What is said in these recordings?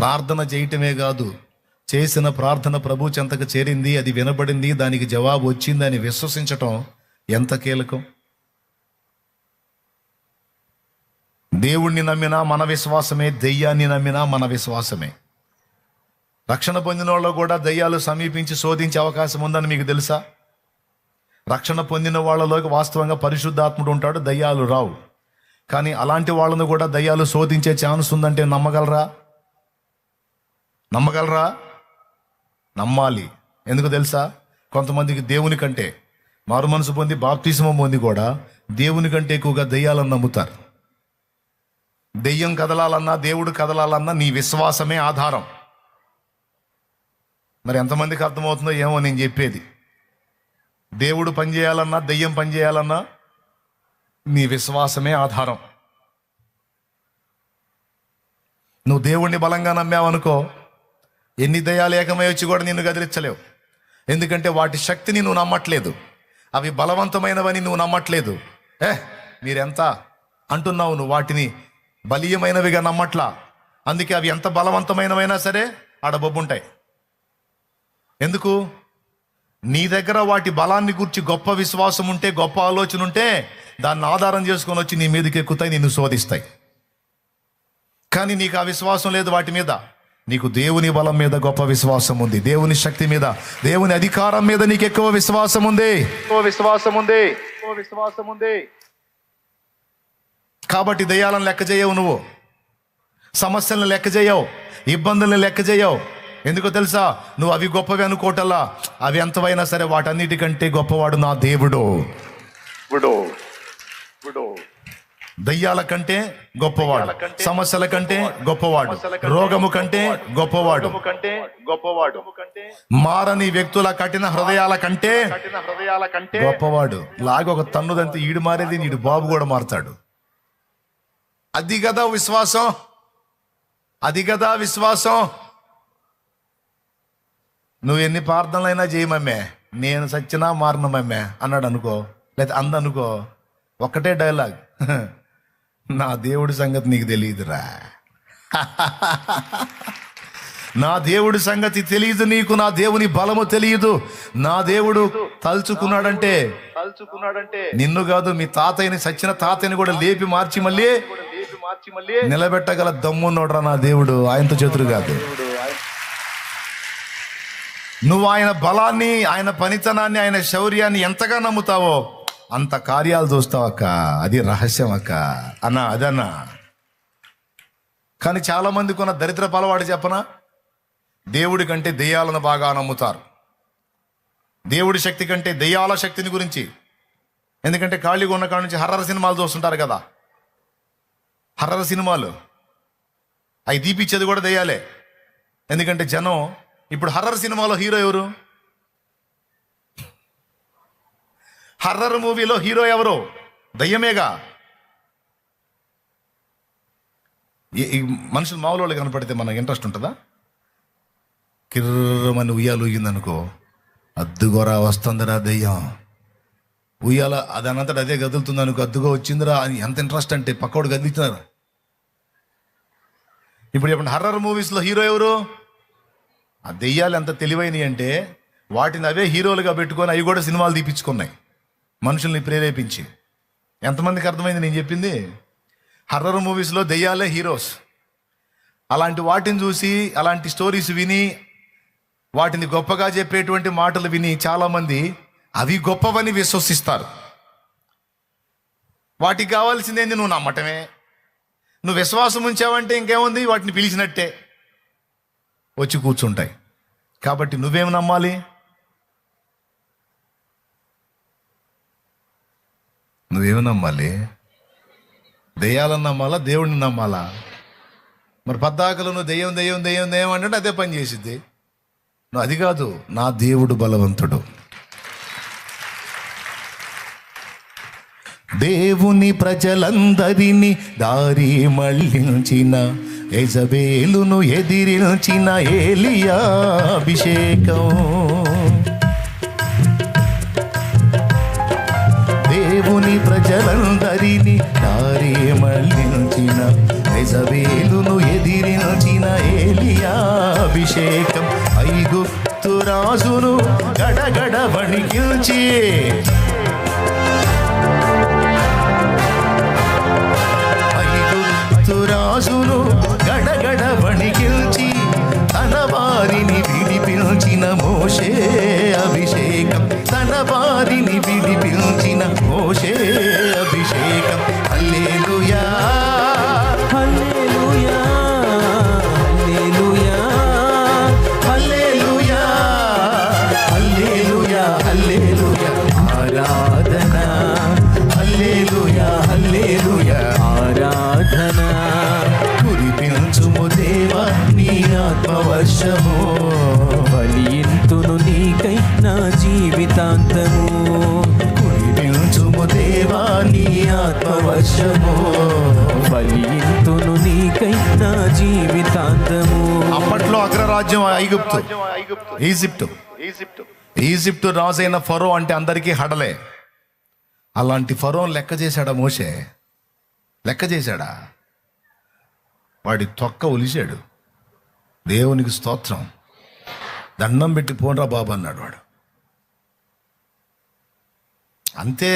ప్రార్థన చేయటమే కాదు, చేసిన ప్రార్థన ప్రభు చెంతకు చేరింది, అది వినబడింది, దానికి జవాబు వచ్చింది అని విశ్వసించటం ఎంత కీలకం. దేవుణ్ణి నమ్మినా మన విశ్వాసమే, దెయ్యాన్ని నమ్మినా మన విశ్వాసమే. రక్షణ పొందిన వాళ్ళు కూడా దెయ్యాలు సమీపించి శోధించే అవకాశం ఉందని మీకు తెలుసా? రక్షణ పొందిన వాళ్ళలోకి వాస్తవంగా పరిశుద్ధాత్ముడు ఉంటాడు, దయ్యాలు రావు. కానీ అలాంటి వాళ్ళను కూడా దయ్యాలు శోధించే ఛాన్స్ ఉందంటే నమ్మగలరా? నమ్మాలి. ఎందుకు తెలుసా? కొంతమందికి దేవుని కంటే, మారు మనసు పొంది బాప్తిస్మం పొంది కూడా దేవుని కంటే ఎక్కువగా దెయ్యాలను నమ్ముతారు. దెయ్యం కదలాలన్నా, దేవుడు కదలాలన్నా నీ విశ్వాసమే ఆధారం. మరి ఎంతమందికి అర్థమవుతుందో ఏమో నేను చెప్పేది. దేవుడు పనిచేయాలన్నా, దెయ్యం పనిచేయాలన్నా నీ విశ్వాసమే ఆధారం. నువ్వు దేవుణ్ణి బలంగా నమ్మావనుకో, ఎన్ని దయ్యాలు ఏకమై వచ్చి కూడా నిన్ను గదిలించలేవు. ఎందుకంటే వాటి శక్తిని నువ్వు నమ్మట్లేదు, అవి బలవంతమైనవని నువ్వు నమ్మట్లేదు. మీరెంత అంటున్నావు, నువ్వు వాటిని బలీయమైనవిగా నమ్మట్లా. అందుకే అవి ఎంత బలవంతమైనవైనా సరే ఆడబొబ్బుంటాయి. ఎందుకు? నీ దగ్గర వాటి బలాన్ని గురించి గొప్ప విశ్వాసం ఉంటే, గొప్ప ఆలోచన ఉంటే, దాన్ని ఆధారం చేసుకొని వచ్చి నీ మీదకి ఎక్కుతాయి, నిన్ను శోధిస్తాయి. కానీ నీకు ఆ విశ్వాసం లేదు వాటి మీద. నీకు దేవుని బలం మీద గొప్ప విశ్వాసం ఉంది, దేవుని శక్తి మీద, దేవుని అధికారం మీద నీకు ఎక్కువ విశ్వాసం ఉంది. కాబట్టి దయ్యాలను లెక్క చేయవు, నువ్వు సమస్యలను లెక్క చేయవు, ఇబ్బందులను లెక్క చేయవు. ఎందుకో తెలుసా? నువ్వు అవి గొప్పవి అనుకోవటల్లా, అవి ఎంతవైనా సరే వాటన్నిటికంటే గొప్పవాడు నా దేవుడు. దయ్యాల కంటే గొప్పవాడు, సమస్యల కంటే గొప్పవాడు, రోగము కంటే గొప్పవాడు, మారని వ్యక్తుల కఠిన హృదయాల కంటే గొప్పవాడు. లాగా ఒక తన్నుదంతే ఈడు మారేది, నీడు బాబు కూడా మారతాడు. అది కదా విశ్వాసం. నువ్వు ఎన్ని ప్రార్థనలైనా చేయమమ్మే, నేను సచ్చినా మారనమమ్మే అన్నాడు అనుకో, లేదా అందనుకో, ఒక్కటే డైలాగ్, నా దేవుడి సంగతి నీకు తెలియదురా. నా దేవుడి సంగతి తెలియదు నీకు, నా దేవుని బలము తెలియదు. నా దేవుడు తలుచుకున్నాడంటే నిన్ను కాదు, మీ తాతయ్యని, సచ్చిన తాతయ్యని కూడా లేపి మార్చి మళ్ళీ నిలబెట్టగల దమ్మున్నోడ్రా నా దేవుడు. ఆయనతో చేతులు కాదు. నువ్వు ఆయన బలాన్ని, ఆయన పనితనాన్ని, ఆయన శౌర్యాన్ని ఎంతగా నమ్ముతావో అంత కార్యాలు చూస్తావు అక్క. అది రహస్యం అక్క అదన్నా. కానీ చాలా మందికి ఉన్న దరిద్ర పలవాడు చెప్పనా, దేవుడి కంటే దెయ్యాలను బాగా నమ్ముతారు. దేవుడి శక్తి కంటే దెయ్యాల శక్తిని గురించి. ఎందుకంటే ఖాళీగా ఉన్న కాడ నుంచి హర్రర్ సినిమాలు చూస్తుంటారు కదా. హర్రర్ సినిమాలు అవి దీపించేది కూడా దెయ్యాలే. ఎందుకంటే జనం ఇప్పుడు హర్రర్ సినిమాలో హీరో ఎవరు? హర్రర్ మూవీలో హీరో ఎవరు? దయ్యమేగా. మనుషులు మామూలు వాళ్ళు కనపడితే మనకు ఇంట్రెస్ట్ ఉంటుందా? కిర్రమని ఉయ్యాలు ఊగిందనుకో, అద్దుగోరా వస్తుందిరా దెయ్యం, ఉయ్యాల అదనంతట అదే గదులుతుంది అనుకో, అద్దుగో వచ్చిందిరా అని ఎంత ఇంట్రెస్ట్ అంటే పక్కోడు గదిలిస్తున్నారు. ఇప్పుడు హర్రర్ మూవీస్లో హీరో ఎవరు? ఆ దెయ్యాలు ఎంత తెలివైనవి అంటే వాటిని అవే హీరోలుగా పెట్టుకొని అవి కూడా సినిమాలు తీపించుకున్నాయి, మనుషుల్ని ప్రేరేపించి. ఎంతమందికి అర్థమైంది నేను చెప్పింది? హర్రర్ మూవీస్లో దెయ్యాలే హీరోస్. అలాంటి వాటిని చూసి, అలాంటి స్టోరీస్ విని, వాటిని గొప్పగా చెప్పేటువంటి మాటలు విని చాలామంది అవి గొప్పవని విశ్వసిస్తారు. వాటికి కావాల్సిందేంది? నువ్వు నమ్మటమే. నువ్వు విశ్వాసం ఉంచావంటే ఇంకేముంది, వాటిని పిలిచినట్టే వచ్చి కూర్చుంటాయి. కాబట్టి నువ్వేం నమ్మాలి? దెయ్యాలను నమ్మాలా, దేవుడిని నమ్మాలా? మరి పద్దాకలు నువ్వు దెయ్యం అంటే అదే పని చేసిద్ది. నువ్వు అది కాదు, నా దేవుడు బలవంతుడు. దేవుని ప్రజలందరినీ దారి మళ్ళించిన, యెజబేలును ఎదిరించిన ఏలియా అభిషేకం. దేవుని ప్రజలందరినీ దారి మళ్ళించిన, యెజబేలును ఎదిరించిన ఏలియా అభిషేకం ఐగుప్తు రాజును గడగడ వణికించి ఐగుప్తు రాజును గడగడ వణికించి తన వారిని విడిపించిన మోషే అభిషేకం, తన వారిని విడిపించిన మోషే అభిషేకం. హల్లెలూయా హల్లెలూయా హల్లెలూయా హల్లెలూయా హల్లెలూయా హల్లెలూయా ఆరాధన హల్లెలూయా హల్లెలూయా ఆరాధన. కురిపించుము దేవా నీ ఆత్మవర్షము, బలియింతును నీకై నా జీవితాంతము. కురిపించుము దేవా నీ ఆత్మవర్షము. బలియింతును నీకై నా జీవితాంతము. అప్పట్లో అగ్రరాజ్యం ఐగుప్తు, ఈజిప్టు రాజైన ఫరో అంటే అందరికీ హడలే. అలాంటి ఫరో లెక్క చేశాడా మోషే? లెక్క చేశాడా? వాడి తొక్క ఒలిచాడు. దేవునికి స్తోత్రం. దండం పెట్టి పోన్రా బాబు అన్నాడు వాడు. అంతే.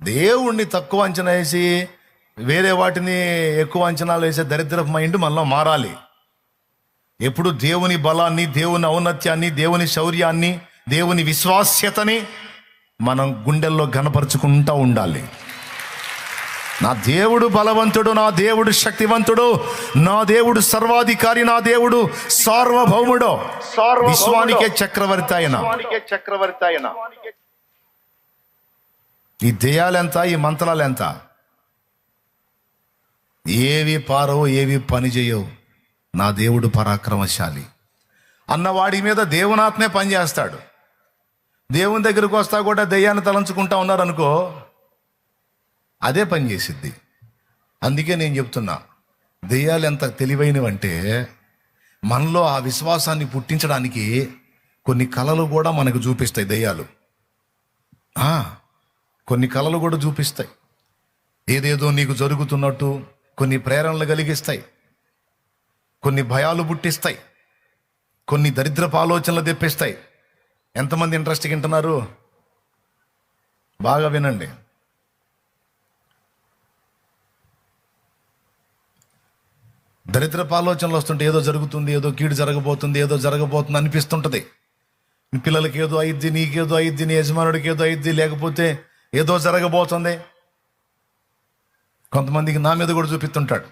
దేవుణ్ణి తక్కువ అంచనా వేసి వేరే వాటిని ఎక్కువ అంచనాలు వేసే దరిద్రపు మైండ్ మనలో మారాలి. ఎప్పుడు దేవుని బలాన్ని, దేవుని ఔన్నత్యాన్ని, దేవుని శౌర్యాన్ని, దేవుని విశ్వాస్యతని మనం గుండెల్లో ఘనపరుచుకుంటూ ఉండాలి. నా దేవుడు బలవంతుడు, నా దేవుడు శక్తివంతుడు, నా దేవుడు సర్వాధికారి, నా దేవుడు సార్వభౌముడు, విశ్వానికే చక్రవర్తి ఆయన. ఈ దెయ్యాలెంత, ఈ మంత్రాలెంత? ఏవి పారవు, ఏవి పని చేయవు. నా దేవుడు పరాక్రమశాలి అన్నవాడి మీద దేవునాత్మే పనిచేస్తాడు. దేవుని దగ్గరకు వస్తా కూడా దెయ్యాన్ని తలంచుకుంటా ఉన్నారనుకో, అదే పని చేసిద్ది. అందుకే నేను చెప్తున్నా, దెయ్యాలు ఎంత తెలివైనవంటే మనలో ఆ విశ్వాసాన్ని పుట్టించడానికి కొన్ని కళలు కూడా మనకు చూపిస్తాయి దెయ్యాలు. కొన్ని కళలు కూడా చూపిస్తాయి. ఏదేదో నీకు జరుగుతున్నట్టు కొన్ని ప్రేరణలు కలిగిస్తాయి, కొన్ని భయాలు పుట్టిస్తాయి, కొన్ని దరిద్రపు ఆలోచనలు తెప్పిస్తాయి. ఎంతమంది ఇంట్రెస్ట్గా వింటున్నారు? బాగా వినండి. దరిద్రపు ఆలోచనలు వస్తుంటే ఏదో జరుగుతుంది, ఏదో కీడు జరగబోతుంది, ఏదో జరగబోతుంది అనిపిస్తుంటుంది. పిల్లలకి ఏదో అయిద్ది, నీకేదో అయిద్ది, నీ యజమానుడికి ఏదో అయిద్ది, లేకపోతే ఏదో జరగబోతుంది. కొంతమందికి నా మీద కూడా చూపిస్తుంటాడు.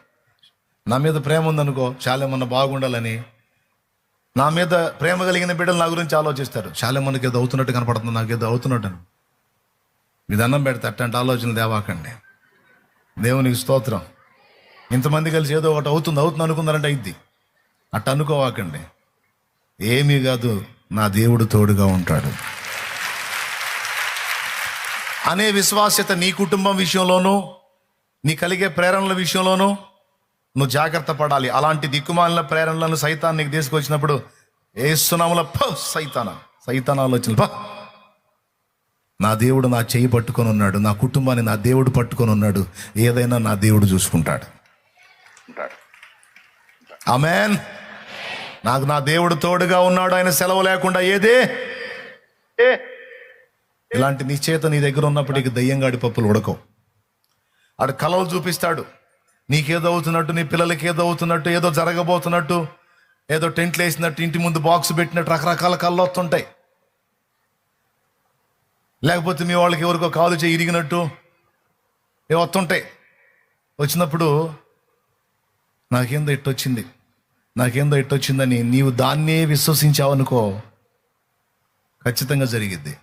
నా మీద ప్రేమ ఉందనుకో, చాలేమన్నా బాగుండాలని. నా మీద ప్రేమ కలిగిన బిడ్డలు నా గురించి ఆలోచిస్తారు. చాలేమన్నకి ఏదో అవుతున్నట్టు కనపడుతుంది, నాకు ఏదో అవుతున్నట్టు. మీ దండం పెడితే అట్లాంటి ఆలోచనలు దేవాకండి. దేవునికి స్తోత్రం. ఇంతమంది కలిసి ఏదో ఒకటి అవుతుంది అనుకున్నారంటే అయిద్ది. అట్ట అనుకోవాకండి. ఏమీ కాదు, నా దేవుడు తోడుగా ఉంటాడు అనే విశ్వాస్యత నీ కుటుంబం విషయంలోనూ, నీ కలిగే ప్రేరణల విషయంలోనూ నువ్వు జాగ్రత్త పడాలి. అలాంటి దిక్కుమాలిన ప్రేరణలను సైతాన్ నీకు తీసుకొచ్చినప్పుడు ఏసునామములో సైతాన్ ఆలోచనలు నా దేవుడు నా చెయ్యి పట్టుకొని ఉన్నాడు, నా కుటుంబాన్ని నా దేవుడు పట్టుకొని ఉన్నాడు, ఏదైనా నా దేవుడు చూసుకుంటాడు. ఆమేన్. నాకు నా దేవుడు తోడుగా ఉన్నాడు, ఆయన సెలవు లేకుండా ఏదే. ఇలాంటి నిశ్చేత నీ దగ్గర ఉన్నప్పటికీ దయ్యంగాడి పప్పులు ఉడకవు. ఆడు కలలు చూపిస్తాడు. నీకేదో అవుతున్నట్టు, నీ పిల్లలకి ఏదో అవుతున్నట్టు, ఏదో జరగబోతున్నట్టు, ఏదో టెంట్లు వేసినట్టు, ఇంటి ముందు బాక్స్ పెట్టినట్టు రకరకాల కళ్ళు వస్తుంటాయి. లేకపోతే మీ వాళ్ళకి ఎవరికో కాలు చేయి ఇరిగినట్టు ఏ వస్తుంటాయి. వచ్చినప్పుడు నాకేందో ఇట్టొచ్చిందని నీవు దాన్నే విశ్వసించావనుకో, ఖచ్చితంగా జరిగిద్ది.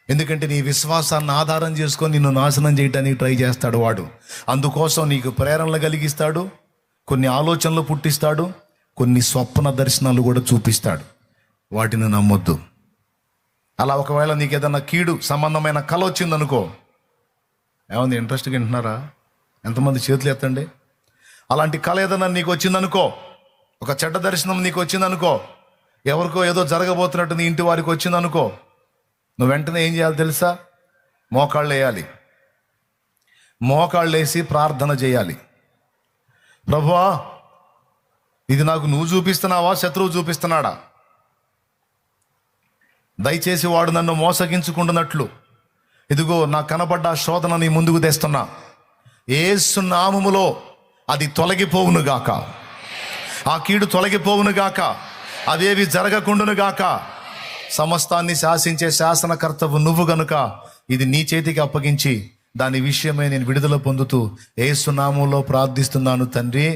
ఎందుకంటే నీ విశ్వాసాన్ని ఆధారం చేసుకొని నిన్ను నాశనం చేయడానికి ట్రై చేస్తాడు వాడు. అందుకోసం నీకు ప్రేరణలు కలిగిస్తాడు, కొన్ని ఆలోచనలు పుట్టిస్తాడు, కొన్ని స్వప్న దర్శనాలు కూడా చూపిస్తాడు. వాటిని నమ్మొద్దు. అలా ఒకవేళ నీకు ఏదన్నా కీడు సంబంధమైన కళ వచ్చిందనుకో, ఏమంది ఇంట్రెస్ట్గా వింటున్నారా? ఎంతమంది చేతులు ఎత్తండి. అలాంటి కళ ఏదన్నా నీకు వచ్చిందనుకో, ఒక చెడ్డ దర్శనం నీకు వచ్చిందనుకో, ఎవరికో ఏదో జరగబోతున్నట్టు నీ ఇంటి వారికి వచ్చిందనుకో, నువ్వు వెంటనే ఏం చేయాలి తెలుసా? మోకాళ్ళు వేయాలి. మోకాళ్ళు వేసి ప్రార్థన చేయాలి. ప్రభువా, ఇది నాకు నువ్వు చూపిస్తున్నావా, శత్రువు చూపిస్తున్నాడా? దయచేసి వాడు నన్ను మోసగించుకుంటున్నట్లు ఇదిగో నా కనబడ్డ శోధన నీ ముందుకు తెస్తున్నా. యేసు నామములో అది తొలగిపోవును గాక, ఆ కీడు తొలగిపోవును గాక, అదేవి జరగకుండును గాక. సమస్తాన్ని శాసించే శాసనకర్తవు నువ్వు గనుక ఇది నీ చేతికి అప్పగించి దాని విషయమై నేను విడుదల పొందుతూ యేసు నామములో ప్రార్థిస్తున్నాను తండ్రి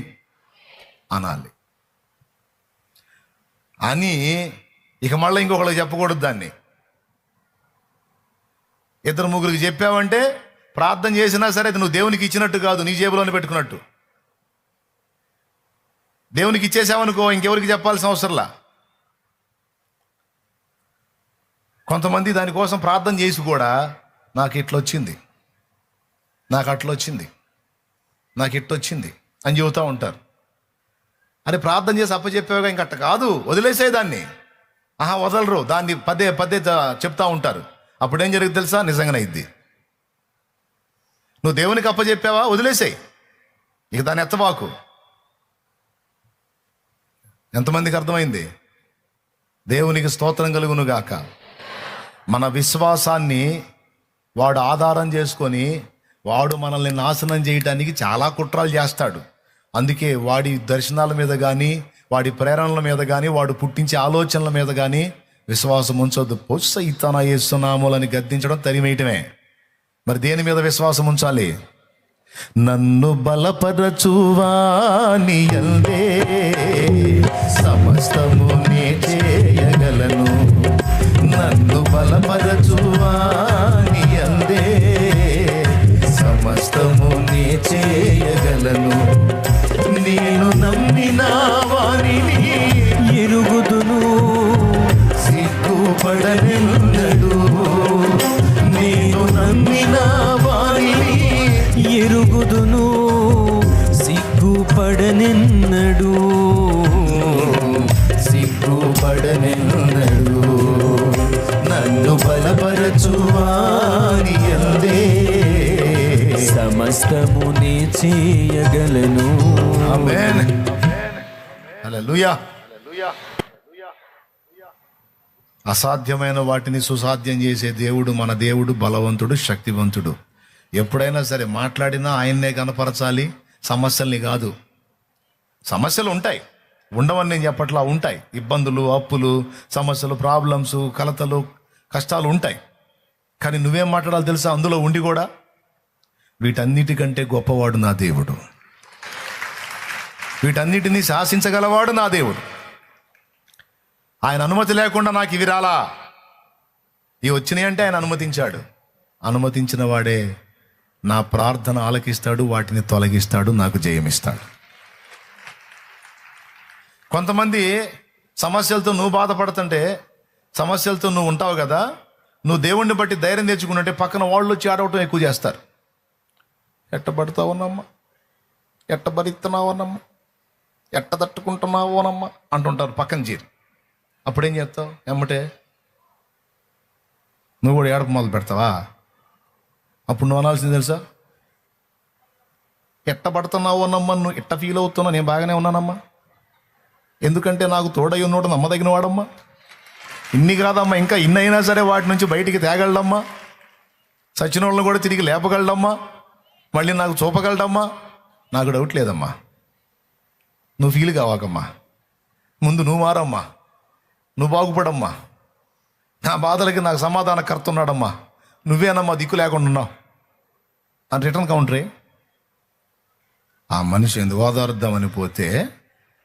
అనాలి. అని ఇక మళ్ళీ ఇంకొకరికి చెప్పకూడదు. దాన్ని ఇద్దరు ముగ్గురికి చెప్పావంటే ప్రార్థన చేసినా సరే అది నువ్వు దేవునికి ఇచ్చినట్టు కాదు, నీ జేబులోనే పెట్టుకున్నట్టు. దేవునికి ఇచ్చేసావనుకో ఇంకెవరికి చెప్పాల్సిన అవసరంలా. కొంతమంది దానికోసం ప్రార్థన చేసి కూడా నాకు ఇట్లొచ్చింది, నాకు అట్లొచ్చింది, నాకు ఇట్టొచ్చింది అని చెబుతూ ఉంటారు. అరే ప్రార్థన చేసి అప్పచెప్పావుగా ఇంకట్ట కాదు, వదిలేసే దాన్ని. వదలరు, దాన్ని పదే పదే చెప్తా ఉంటారు. అప్పుడేం జరుగుతుంది తెలుసా? నిజంగానే అయింది. నువ్వు దేవునికి అప్పచెప్పావా, వదిలేసాయి, ఇక దాన్ని ఎత్తబాకు. ఎంతమందికి అర్థమైంది? దేవునికి స్తోత్రం కలుగును గాక. మన విశ్వాసాన్ని వాడు ఆధారం చేసుకొని వాడు మనల్ని నాశనం చేయడానికి చాలా కుట్రలు చేస్తాడు. అందుకే వాడి దర్శనాల మీద కానీ వాడి ప్రేరణల మీద కానీ వాడు పుట్టించే ఆలోచనల మీద కానీ విశ్వాసం ఉంచొద్దు. సైతానా యేసునామములని గద్దించడం తరిమేయటమే. మరి దేని మీద విశ్వాసం ఉంచాలి? నన్ను బలపరచువాని యందే సమస్తము నే చేయగలను, నన్ను బలపరచువాని యందే సమస్తము నే చేయగలను. నేను నమ్మిన వారిని ఎరుగుదును, సిగ్గుపడనెన్నడు. నేను నమ్మిన వారిని ఎరుగుదును, సిగ్గుపడనెన్నడు, సిగ్గుపడనెన్నడు. నన్ను బలపరచువాని యందే సమస్తము నే చేయగలను. ఆమేన్. హల్లెలూయా. అసాధ్యమైన వాటిని సుసాధ్యం చేసే దేవుడు మన దేవుడు బలవంతుడు, శక్తివంతుడు. ఎప్పుడైనా సరే మాట్లాడినా ఆయన్నే కనపరచాలి, సమస్యల్ని కాదు. సమస్యలు ఉంటాయి, ఉండవని నేను చెప్పట్లా, ఉంటాయి. ఇబ్బందులు, అప్పులు, సమస్యలు, ప్రాబ్లమ్స్, కలతలు, కష్టాలు ఉంటాయి. కానీ నువ్వేం మాట్లాడాలి తెలుసా? అందులో ఉండి కూడా వీటన్నిటికంటే గొప్పవాడు నా దేవుడు, వీటన్నిటినీ శాసించగలవాడు నా దేవుడు. ఆయన అనుమతి లేకుండా నాకు ఇవి రాలా, ఇవి వచ్చినాయి అంటే ఆయన అనుమతించాడు. అనుమతించిన వాడే నా ప్రార్థన ఆలకిస్తాడు, వాటిని తొలగిస్తాడు, నాకు జయమిస్తాడు. కొంతమంది సమస్యలతో నువ్వు బాధపడుతుంటే, సమస్యలతో నువ్వు ఉంటావు కదా, నువ్వు దేవుణ్ణి బట్టి ధైర్యం తెచ్చుకున్నట్టే పక్కన వాళ్ళు వచ్చి ఆడవటం ఎక్కువ చేస్తారు. ఎట్టబడతావునమ్మా, ఎట్ట భరిస్తున్నావునమ్మా, ఎట్ట తట్టుకుంటున్నావునమ్మా అంటుంటారు పక్కన చేరి. అప్పుడేం చేస్తావు? ఎమ్మటే నువ్వు కూడా ఏడప మొదలు పెడతావా? అప్పుడు నువ్వు అనాల్సింది తెలుసా? ఎట్ట పడుతున్నావు అన్నమ్మా, నువ్వు ఎట్ట ఫీల్ అవుతున్నావు, నేను బాగానే ఉన్నానమ్మా, ఎందుకంటే నాకు తోడై ఉన్నోడు నమ్మదగిన వాడమ్మా. ఇన్ని కాదమ్మా, ఇంకా ఇన్ని అయినా సరే వాటి నుంచి బయటికి తేగలడమ్మా, సచిన వాళ్ళని కూడా తిరిగి లేపగలడమ్మా, మళ్ళీ నాకు చూపగలడమ్మా. నాకు డౌట్ లేదమ్మా, నువ్వు ఫీల్ కావాకమ్మా, ముందు నువ్వు మారమ్మా, నువ్వు బాగుపడమ్మా. నా బాధలకి నాకు సమాధానకర్త ఉన్నాడమ్మా, నువ్వేనమ్మా దిక్కు లేకుండా ఉన్నావు అని రిటర్న్ కౌంటరే. ఆ మనిషి ఎందుకు ఓదారుద్దామని పోతే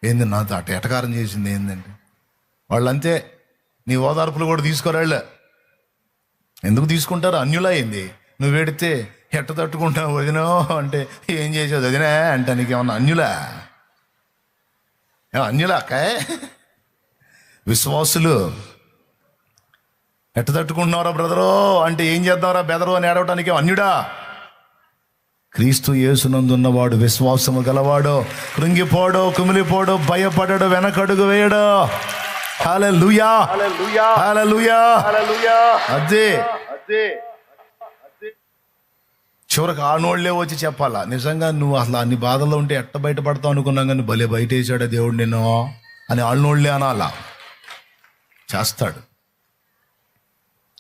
ఏంది నాతో అటు ఎటకారం చేసింది ఏందండి? వాళ్ళంతే, నీ ఓదార్పులు కూడా తీసుకోరాళ్ళ. ఎందుకు తీసుకుంటారు? అన్యులా అయింది. నువ్వు వెడితే ఎట్ట తట్టుకుంటావు వదినో అంటే ఏం చేసావు వదినా అంటే నీకేమన్నా అన్యులా? అన్యులా అక్కాయ్? విశ్వాసులు ఎట్ట తట్టుకుంటున్నారా బ్రదరో అంటే ఏం చేద్దాంరా బెదరు అని ఏడవటానికి అన్యుడా? క్రీస్తు యేసునందున్నవాడు విశ్వాసము గలవాడు, కృంగిపోడు, కుమిలిపోడు, భయపడడు, వెనకడుగు వేయడు. హల్లెలూయా, హల్లెలూయా. అదే చివరికి ఆనోళ్లే వచ్చి చెప్పాలా, నిజంగా నువ్వు అసలు అన్ని బాధల్లో ఉంటే ఎట్ట బయటపడతావు అనుకున్నాం కానీ భలే బయట వేసాడా దేవుడు నిన్ను అని ఆనోళ్లే అనాలా. చేస్తాడు.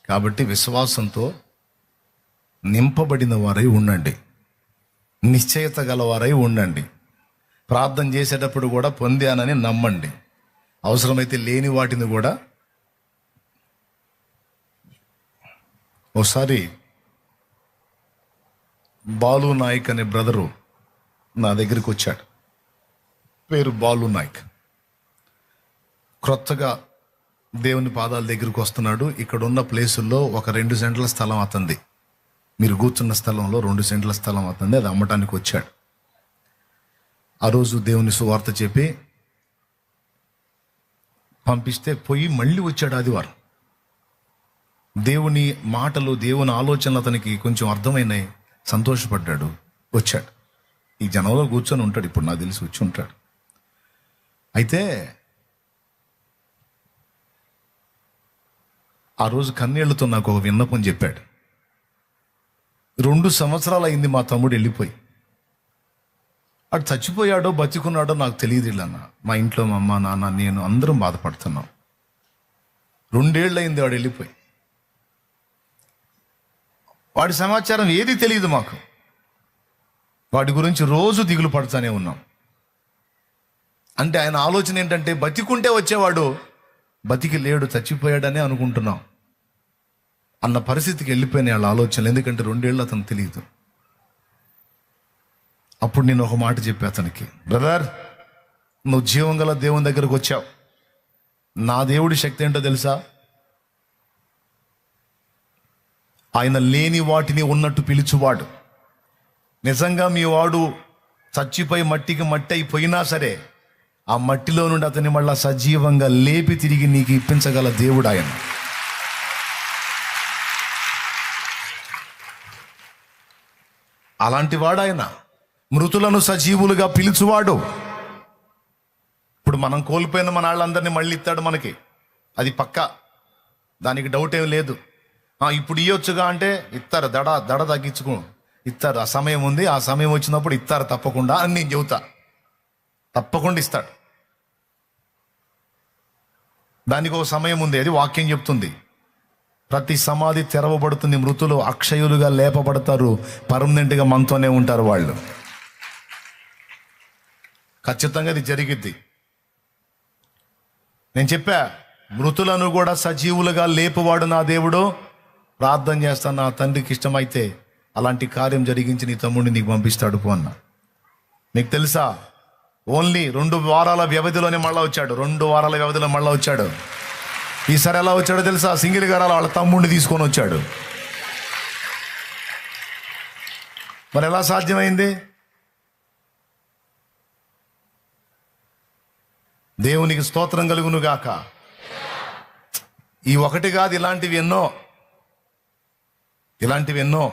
కాబట్టి విశ్వాసంతో నింపబడిన వారై ఉండండి, నిశ్చయత గలవారై ఉండండి. ప్రార్థన చేసేటప్పుడు కూడా పొందానని నమ్మండి. అవసరమైతే లేని వాటిని కూడా. ఒకసారి బాలు నాయక్ అనే బ్రదరు నా దగ్గరికి వచ్చాడు. పేరు బాలు నాయక్. క్రొత్తగా దేవుని పాదాల దగ్గరికి వస్తున్నాడు. ఇక్కడ ఉన్న ప్లేసుల్లో ఒక 2 సెంట్ల స్థలం అతంది. మీరు కూర్చున్న స్థలంలో 2 సెంట్ల స్థలం అతంది. అది అమ్మటానికి వచ్చాడు. ఆ రోజు దేవుని సువార్త చెప్పి పంపిస్తే పోయి మళ్ళీ వచ్చాడు ఆదివారం. దేవుని మాటలు, దేవుని ఆలోచనలు అతనికి కొంచెం అర్థమైనాయి. సంతోషపడ్డాడు, వచ్చాడు. ఈ జనంలో కూర్చొని ఉంటాడు. ఇప్పుడు నాకు తెలిసి వచ్చి ఉంటాడు. అయితే ఆ రోజు కన్నీళ్లతో నాకు ఒక విన్నపం చెప్పాడు. 2 సంవత్సరాలు అయింది మా తమ్ముడు వెళ్ళిపోయి. అటు చచ్చిపోయాడో బతికున్నాడో నాకు తెలియదు. ఇల్లన్న మా ఇంట్లో మా అమ్మ, నాన్న, నేను అందరం బాధపడుతున్నాం. 2 ఏళ్ళు అయింది వాడు వెళ్ళిపోయి. వాడి సమాచారం ఏది తెలియదు మాకు. వాడి గురించి రోజు దిగులు పడుతూనే ఉన్నాం. అంటే ఆయన ఆలోచన ఏంటంటే బతికుంటే వచ్చేవాడు, బతికి లేడు, చచ్చిపోయాడనే అనుకుంటున్నాం అన్న పరిస్థితికి వెళ్ళిపోయినాయి వాళ్ళ ఆలోచనలు. ఎందుకంటే 2 ఏళ్ళు అతను తెలియదు. అప్పుడు నేను ఒక మాట చెప్పా అతనికి, బ్రదర్, నువ్వు జీవం గల దేవుని దగ్గరకు వచ్చావు. నా దేవుడి శక్తి ఏంటో తెలుసా? ఆయన లేని వాటిని ఉన్నట్టు పిలుచువాడు. నిజంగా మీ వాడు చచ్చిపోయి మట్టికి మట్టి అయిపోయినా సరే ఆ మట్టిలో నుండి అతన్ని మళ్ళా సజీవంగా లేపి తిరిగి నీకు ఇప్పించగల దేవుడు ఆయన. అలాంటి వాడు ఆయన. మృతులను సజీవులుగా పిలుచువాడు. ఇప్పుడు మనం కోల్పోయిన మన వాళ్ళందరినీ మళ్ళీ ఇస్తాడు మనకి, అది పక్కా, దానికి డౌట్ ఏం లేదు. ఇప్పుడు ఇవ్వచ్చుగా అంటే ఇస్తారు, దడ తగ్గించుకో ఇస్తారు. ఆ సమయం ఉంది, ఆ సమయం వచ్చినప్పుడు ఇస్తారు తప్పకుండా అని నేను చెబుతా. తప్పకుండా ఇస్తాడు. దానికి ఒక సమయం ఉంది, అది వాక్యం చెప్తుంది. ప్రతి సమాధి తెరవబడుతుంది, మృతులు అక్షయులుగా లేపబడతారు, పర్మనెంట్గా మనతోనే ఉంటారు వాళ్ళు. ఖచ్చితంగా అది జరిగిద్ది. నేను చెప్పా, మృతులను కూడా సజీవులుగా లేపువాడు నా దేవుడు. ప్రార్థన చేస్తాను, నా తండ్రికి ఇష్టమైతే అలాంటి కార్యం జరిగించి నీ తమ్ముడిని నీకు పంపిస్తాడు పో అన్న. నీకు తెలుసా, ఓన్లీ 2 వారాల వ్యవధిలోనే మళ్ళా వచ్చాడు. 2 వారాల వ్యవధిలో మళ్ళా వచ్చాడు. ఈసారి ఎలా వచ్చాడో తెలుసా? సింగిల్ గారాల వాళ్ళ తమ్ముడిని తీసుకొని వచ్చాడు. మరి ఎలా సాధ్యమైంది? దేవునికి స్తోత్రం కలుగును గాక. ఈ ఒకటి కాదు, ఇలాంటివి ఎన్నో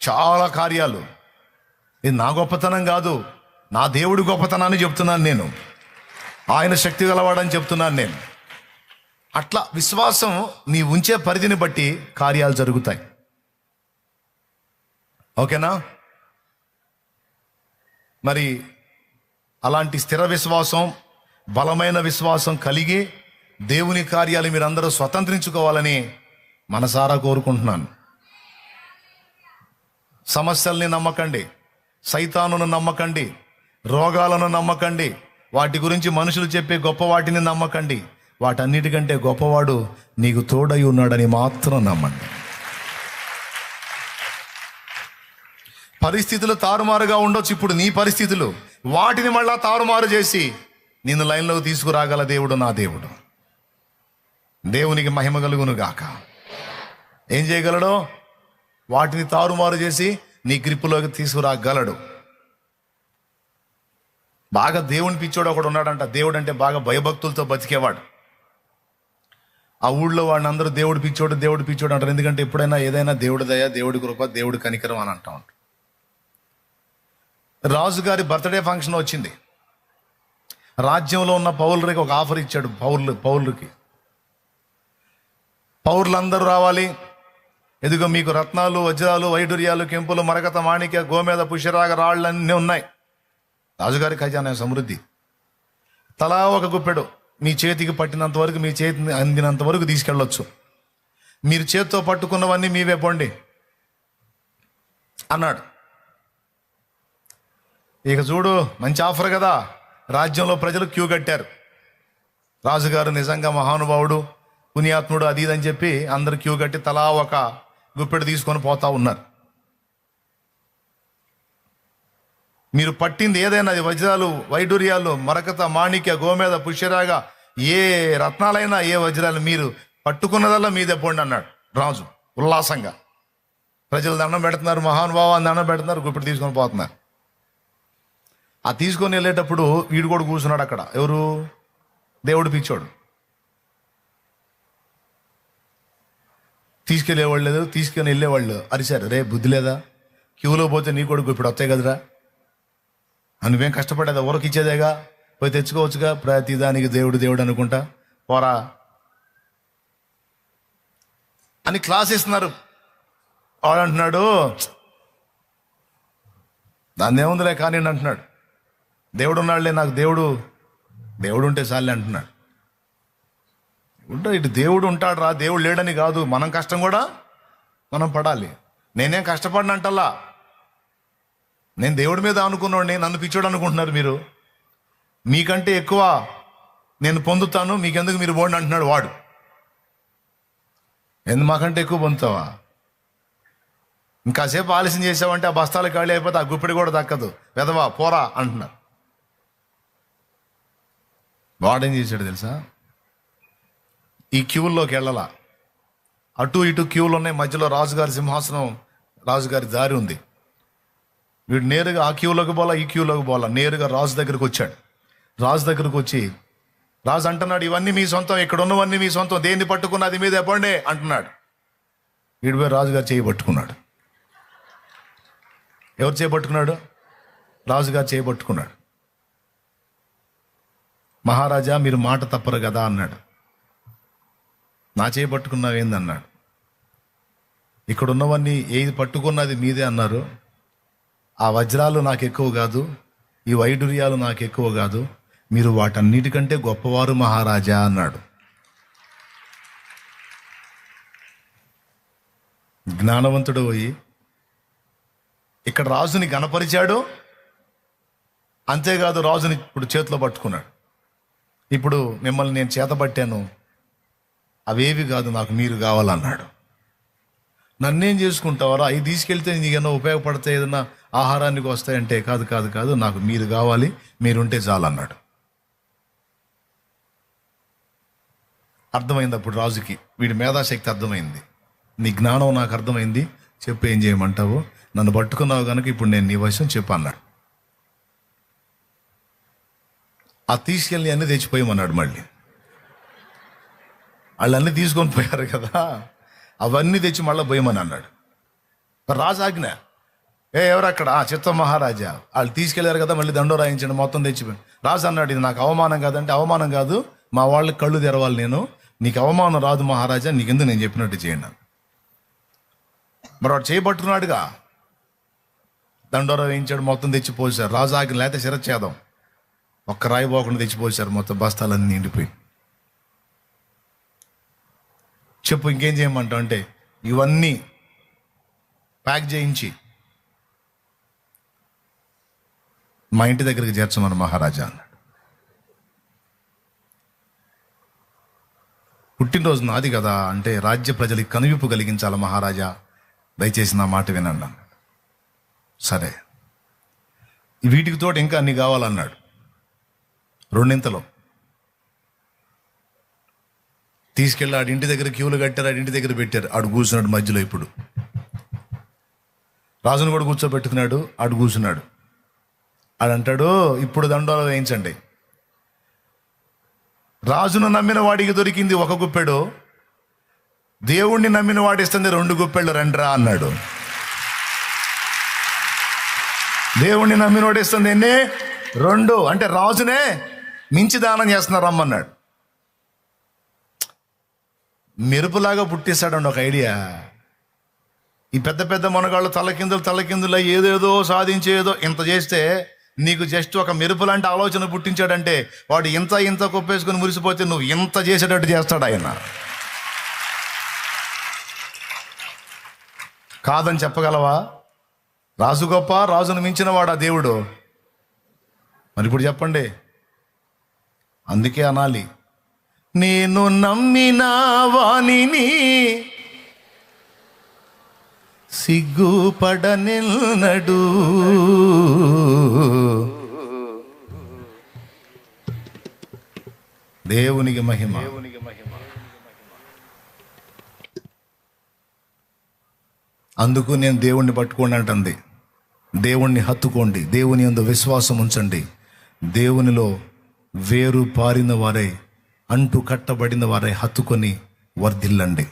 చాలా కార్యాలు. ఇది నా గొప్పతనం కాదు, నా దేవుడి గొప్పతనాన్ని చెప్తున్నాను నేను. ఆయన శక్తి గలవాడని చెప్తున్నాను నేను. అట్లా విశ్వాసం నీ ఉంచే పరిధిని బట్టి కార్యాలు జరుగుతాయి. ఓకేనా? మరి అలాంటి స్థిర విశ్వాసం, బలమైన విశ్వాసం కలిగి దేవుని కార్యాలు మీరందరూ స్వతంత్రించుకోవాలని మనసారా కోరుకుంటున్నాను. సమస్యల్ని నమ్మకండి, సైతానును నమ్మకండి, రోగాలను నమ్మకండి, వాటి గురించి మనుషులు చెప్పే గొప్ప వాటిని నమ్మకండి. వాటన్నిటికంటే గొప్పవాడు నీకు తోడై ఉన్నాడని మాత్రం నమ్మండి. పరిస్థితులు తారుమారుగా ఉండొచ్చు. ఇప్పుడు నీ పరిస్థితులు, వాటిని మళ్ళా తారుమారు చేసి నిన్ను లైన్లోకి తీసుకురాగల దేవుడు నా దేవుడు. దేవునికి మహిమ కలుగును గాక. ఏం చేయగలడో వాటిని తారుమారు చేసి నీ గ్రిప్పులోకి తీసుకురాగలడు. బాగా దేవుని పిచ్చోడు ఒకడు ఉన్నాడంట. దేవుడు అంటే బాగా భయభక్తులతో బతికేవాడు. ఆ ఊళ్ళో వాడిని అందరూ దేవుడు పిచ్చోడు అంటారు. ఎందుకంటే ఎప్పుడైనా ఏదైనా దేవుడి దయ, దేవుడి కృప, దేవుడి కనికరం అని అంటా ఉంటారు. రాజుగారి బర్త్డే ఫంక్షన్ వచ్చింది. రాజ్యంలో ఉన్న పౌరులకి ఒక ఆఫర్ ఇచ్చాడు. పౌరులకి పౌరులందరూ రావాలి, ఎదుగో మీకు రత్నాలు, వజ్రాలు, వైడూర్యాలు, కెంపులు, మరకత, మాణిక్య, గోమేద, పుష్యరాగ రాళ్ళన్నీ ఉన్నాయి. రాజుగారి ఖజానా సమృద్ధి. తలా ఒక గుప్పెడు మీ చేతికి పట్టినంత వరకు, మీ చేతిని అందినంత వరకు తీసుకెళ్ళొచ్చు. మీరు చేత్తో పట్టుకున్నవన్నీ మీవే పొండి అన్నాడు. ఇక చూడు, మంచి ఆఫర్ కదా. రాజ్యంలో ప్రజలు క్యూ కట్టారు. రాజుగారు నిజంగా మహానుభావుడు, పుణ్యాత్ముడు, అది ఇదని చెప్పి అందరు క్యూ కట్టి తలా ఒక గుప్పెడు తీసుకొని పోతా ఉన్నారు. మీరు పట్టింది ఏదైనా, వజ్రాలు, వైడూర్యాలు, మరకత, మాణిక్య, గోమేద, పుష్యరాగ, ఏ రత్నాలైనా, ఏ వజ్రాలు, మీరు పట్టుకున్నదల్లా మీదే పోండి అన్నాడు రాజు ఉల్లాసంగా. ప్రజలు దండం పెడుతున్నారు, మహానుభావాన్ని దండం పెడుతున్నారు, గుప్పెడు తీసుకొని పోతున్నారు. ఆ తీసుకొని వెళ్ళేటప్పుడు వీడు కూడా కూర్చున్నాడు అక్కడ. ఎవరు? దేవుడు పిచ్చోడు. తీసుకెళ్ళేవాళ్ళు లేదు, తీసుకొని వెళ్ళేవాళ్ళు అరిశారు, రే బుద్ధి లేదా, క్యూలో పోతే నీ కొడుకు ఇప్పుడు వస్తాయి కదరా, నువ్వేం కష్టపడేదా, ఊరికి ఇచ్చేదేగా, పోయి తెచ్చుకోవచ్చుగా, ప్రతిదానికి దేవుడు దేవుడు అనుకుంటా పోరా అని క్లాస్ ఇస్తున్నారు. వాడు అంటున్నాడు, దాన్ని ఏముందిలే కానీ అంటున్నాడు. దేవుడు ఉన్నాడులే, నాకు దేవుడు ఉంటే చాలే అంటున్నాడు. ఇటు దేవుడు ఉంటాడు రా, దేవుడు లేడని కాదు, మనం కష్టం కూడా మనం పడాలి. నేనేం కష్టపడినంటల్లా, నేను దేవుడి మీద అనుకున్నాడిని, నన్ను పిచ్చోడు అనుకుంటున్నారు మీరు. మీకంటే ఎక్కువ నేను పొందుతాను, మీకెందుకు మీరు పోండి అంటున్నాడు వాడు. మాకంటే ఎక్కువ పొందుతావా? ఇంకాసేపు ఆలస్యం చేసావంటే ఆ బస్తాలు ఖాళీ అయిపోతే ఆ గుప్పిడి కూడా దక్కదు, వెదవా పోరా అంటున్నారు. వాడేం చేశాడు తెలుసా? ఈ క్యూల్లోకి వెళ్ళాల, అటు ఇటు క్యూలు ఉన్నాయి, మధ్యలో రాజుగారి సింహాసనం, రాజుగారి దారి ఉంది. వీడు నేరుగా ఆ క్యూలోకి పోలా, ఈ క్యూలోకి పోలా, నేరుగా రాజు దగ్గరకు వచ్చాడు. రాజు దగ్గరకు వచ్చి రాజు అంటున్నాడు, ఇవన్నీ మీ సొంతం, ఇక్కడ ఉన్నవన్నీ మీ సొంతం, దేన్ని పట్టుకున్నది మీదే పోండి అంటున్నాడు. వీడు పోయి రాజుగారు చేయి పట్టుకున్నాడు. ఎవరు చేయబట్టుకున్నాడు? రాజుగారు చేయబట్టుకున్నాడు. మహారాజా మీరు మాట తప్పరు కదా అన్నాడు. నా చేయబట్టుకున్నావేందన్నాడు. ఇక్కడ ఉన్నవన్నీ ఏది పట్టుకున్నది మీదే అన్నారు. ఆ వజ్రాలు నాకు ఎక్కువ కాదు, ఈ వైడూర్యాలు నాకు ఎక్కువ కాదు, మీరు వాటన్నిటికంటే గొప్పవారు మహారాజా అన్నాడు. జ్ఞానవంతుడు పోయి ఇక్కడ రాజుని గణపరిచాడు. అంతేకాదు, రాజుని ఇప్పుడు చేతిలో పట్టుకున్నాడు. ఇప్పుడు మిమ్మల్ని నేను చేతబట్టాను, అవేవి కాదు, నాకు మీరు కావాలన్నాడు. నన్నేం చేసుకుంటావారా, అవి తీసుకెళ్తే నీకేమన్నా ఉపయోగపడతాయి, ఏదన్నా ఆహారానికి వస్తాయంటే కాదు కాదు కాదు, నాకు మీరు కావాలి, మీరుంటే చాలన్నాడు. అర్థమైంది అప్పుడు రాజుకి, వీడి మేధాశక్తి అర్థమైంది. నీ జ్ఞానం నాకు అర్థమైంది, చెప్పు ఏం చేయమంటావు, నన్ను పట్టుకున్నావు కనుక ఇప్పుడు నేను నీ వశం చెప్పు అన్నాడు. ఆ తీసుకెళ్ళి అన్నీ తెచ్చిపోయామన్నాడు. మళ్ళీ వాళ్ళు అన్నీ తీసుకొని పోయారు కదా, అవన్నీ తెచ్చి మళ్ళీ పోయమని అన్నాడు. రాజు ఆజ్ఞ, ఎవరక్కడ? చిత్త మహారాజా, వాళ్ళు తీసుకెళ్లారు కదా, మళ్ళీ దండో రాయించండి, మొత్తం తెచ్చిపోయాను. రాజు అన్నాడు, ఇది నాకు అవమానం కాదంటే, అవమానం కాదు, మా వాళ్ళకి కళ్ళు తెరవాలి నేను, నీకు అవమానం రాదు మహారాజా, నీకెందుకు నేను చెప్పినట్టు చేయండి. మరి వాడు చేయబట్టుకున్నాడుగా, దండోరా వేయించాడు, మొత్తం తెచ్చిపోసారు. రాజు ఆజ్ఞ, లేకపోతే శిరచ్ఛేదం, ఒక్క రాయి పోకుండా తెచ్చిపోసారు, మొత్తం బస్తాలన్నీ నిండిపోయి. చెప్పు ఇంకేం చేయమంటావు అంటే, ఇవన్నీ ప్యాక్ చేయించి మా ఇంటి దగ్గరికి చేర్చమని మహారాజా అన్నాడు. పుట్టినరోజు నాది కదా అంటే, రాజ్య ప్రజలకి కనువిప్పు కలిగించాలి మహారాజా, దయచేసి నా మాట వినండి అన్నాడు. సరే, వీటికి తోటి ఇంకా అన్ని కావాలన్నాడు. రెండింతలో తీసుకెళ్ళి ఆడి ఇంటి దగ్గర క్యూలు కట్టారు, ఆడి ఇంటి దగ్గర పెట్టారు. ఆడు కూర్చున్నాడు మధ్యలో. ఇప్పుడు రాజును కూడా కూర్చోబెట్టుకున్నాడు, ఆడు కూర్చున్నాడు. ఆడంటాడు, ఇప్పుడు దండోరా వేయించండి. రాజును నమ్మిన వాడికి దొరికింది ఒక గుప్పెడు, దేవుణ్ణి నమ్మిన వాడిస్తుంది 2 గుప్పెళ్ళు రండ్రా అన్నాడు. దేవుణ్ణి నమ్మిన వాడిస్తుంది ఎన్ని? 2. అంటే రాజునే మించి దానం చేస్తున్నారు రమ్మన్నాడు. మెరుపులాగా పుట్టిస్తాడండి ఒక ఐడియా. ఈ పెద్ద పెద్ద మనగాళ్ళు తలకిందులు ఏదేదో సాధించేదో ఇంత చేస్తే నీకు జస్ట్ ఒక మెరుపు లాంటి ఆలోచన పుట్టించాడంటే వాడు ఇంత కొప్పేసుకొని మురిసిపోతే నువ్వు ఇంత చేసేటట్టు చేస్తాడు ఆయన. కాదని చెప్పగలవా? రాజు గొప్ప, రాజును మించిన వాడా దేవుడు? మరి ఇప్పుడు చెప్పండి. అందుకే అనాలి, నేను నమ్మిన వానిని సిగ్గుపడనెన్నడు. దేవునికి మహిమ. అందుకు నేను దేవుణ్ణి పట్టుకోండి అంటుంది. దేవుణ్ణి హత్తుకోండి, దేవుని యందు విశ్వాసం ఉంచండి, దేవునిలో వేరు పారిన వారై, అంటు కట్టబడిన వారై హత్తుకొని వర్ధిల్లండి.